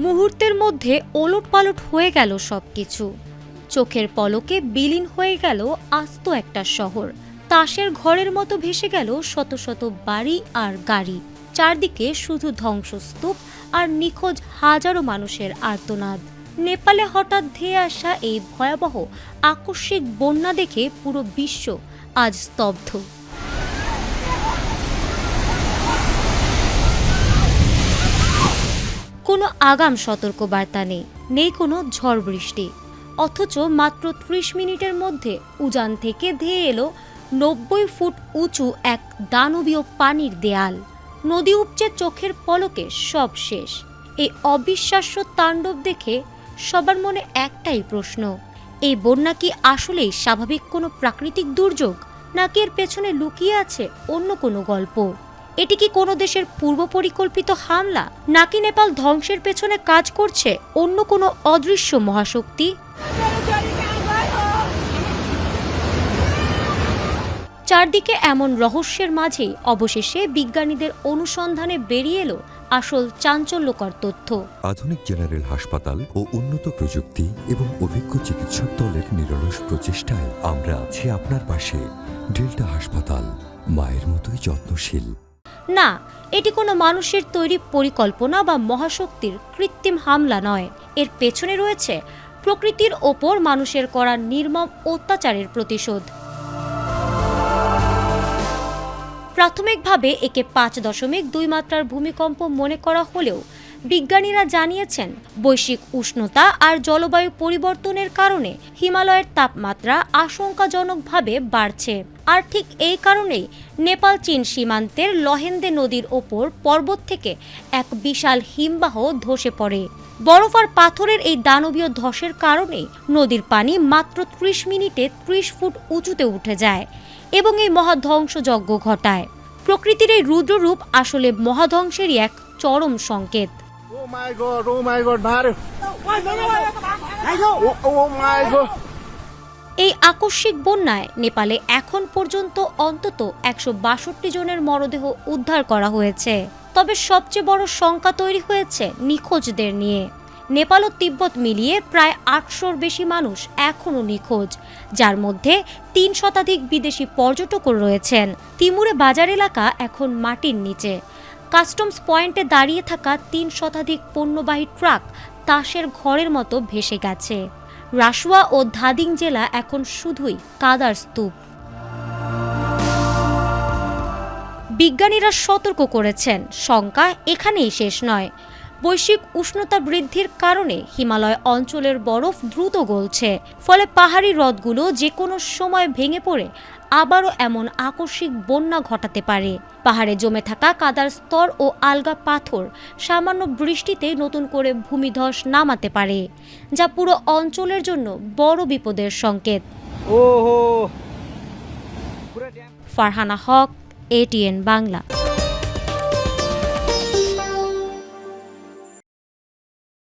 মুহূর্তের মধ্যে ওলটপালট হয়ে গেল সবকিছু। চোখের পলকে বিলীন হয়ে গেল আস্ত একটা শহর। তাসের ঘরের মতো ভেসে গেল শত শত বাড়ি আর গাড়ি। চারদিকে শুধু ধ্বংসস্তূপ আর নিখোঁজ হাজারো মানুষের আর্তনাদ। নেপালে হঠাৎ ধেয়ে আসা এই ভয়াবহ আকস্মিক বন্যা দেখে পুরো বিশ্ব আজ স্তব্ধ। কোনো আগাম সতর্কবার্তা নেই কোনো ঝড় বৃষ্টি, অথচ মাত্র ৩০ মিনিটের মধ্যে উজান থেকে ধেয়ে এলো ৯০ ফুট উঁচু এক দানবীয় পানির দেয়াল। নদী উপচে চোখের পলকে সব শেষ। এই অবিশ্বাস্য তাণ্ডব দেখে সবার মনে একটাই প্রশ্ন, এই বন্যা কি আসলেই স্বাভাবিক কোনো প্রাকৃতিক দুর্যোগ, নাকি এর পেছনে লুকিয়ে আছে অন্য কোনো গল্প? এটি কি কোনো দেশের পূর্ব পরিকল্পিত হামলা, নাকি নেপাল ধ্বংসের পেছনে কাজ করছে অন্য কোনো অদৃশ্য মহাশক্তি? চারদিকে এমন রহস্যের মাঝেই অবশেষে বিজ্ঞানীদের অনুসন্ধানে বেরিয়ে এলো আসল চাঞ্চল্যকর তথ্য। আধুনিক জেনারেল হাসপাতাল ও উন্নত প্রযুক্তি এবং অভিজ্ঞ চিকিৎসক দলের নিরলস প্রচেষ্টায় আমরা আছি আপনার পাশে। ডেল্টা হাসপাতাল, মায়ের মতোই যত্নশীল। না, এটি কোনো মানুষের তৈরি পরিকল্পনা বা মহাশক্তির কৃত্রিম হামলা নয়। এর পেছনে রয়েছে প্রকৃতির ওপর মানুষের করা নির্মম অত্যাচারের প্রতিশোধ। প্রাথমিকভাবে একে ৫.২ মাত্রার ভূমিকম্প মনে করা হলেও বিজ্ঞানীরা জানিয়েছেন বৈশ্বিক উষ্ণতা আর জলবায়ু পরিবর্তনের কারণে হিমালয়ের তাপমাত্রা আশঙ্কাজনকভাবে বাড়ছে। আর ঠিক এই কারণেই নেপাল চীন সীমান্তের লহেন্দে নদীর ওপর পর্বত থেকে এক বিশাল হিমবাহ ধসে পড়ে। বরফ আর পাথরের এই দানবীয় ধসের কারণে নদীর পানি মাত্র ৩০ মিনিটে ৩০ ফুট উঁচুতে উঠে যায় এবং এই মহাধ্বংসযজ্ঞ ঘটায়। প্রকৃতির এই রুদ্ররূপ আসলে মহাধ্বংসেরই এক চরম সংকেত। এই আকস্মিক বন্যায় নেপালে এখন পর্যন্ত অন্তত ১৬২ জনের মরদেহ উদ্ধার করা হয়েছে। তবে সবচেয়ে বড় শঙ্কা তৈরি হয়েছে নিখোঁজদের নিয়ে। নেপাল ও তিব্বত মিলিয়ে প্রায় ৮০০-র বেশি মানুষ এখনও নিখোঁজ, যার মধ্যে ৩ শতাধিক বিদেশি পর্যটকও রয়েছেন। তিমুরে বাজার এলাকা এখন মাটির নিচে। কাস্টমস পয়েন্টে দাঁড়িয়ে থাকা ৩ শতাধিক পণ্যবাহী ট্রাক তাসের ঘরের মতো ভেসে গেছে। রাসুয়া ও ধাদিং জেলা এখন শুধুই কাদার স্তূপ। বিজ্ঞানীরা সতর্ক করেছেন, শঙ্কা এখানেই শেষ নয়। বৈশ্বিক উষ্ণতা বৃদ্ধির কারণে হিমালয় অঞ্চলের বরফ দ্রুত গলছে, ফলে পাহাড়ি হ্রদগুলো যে কোনো সময় ভেঙে পড়ে আবারও এমন আকস্মিক বন্যা ঘটাতে পারে। পাহাড়ে জমে থাকা কাদার স্তর ও আলগা পাথর সামান্য বৃষ্টিতে নতুন করে ভূমিধস নামাতে পারে, যা পুরো অঞ্চলের জন্য বড় বিপদের সংকেত। ফারহানা হক, ATN বাংলা।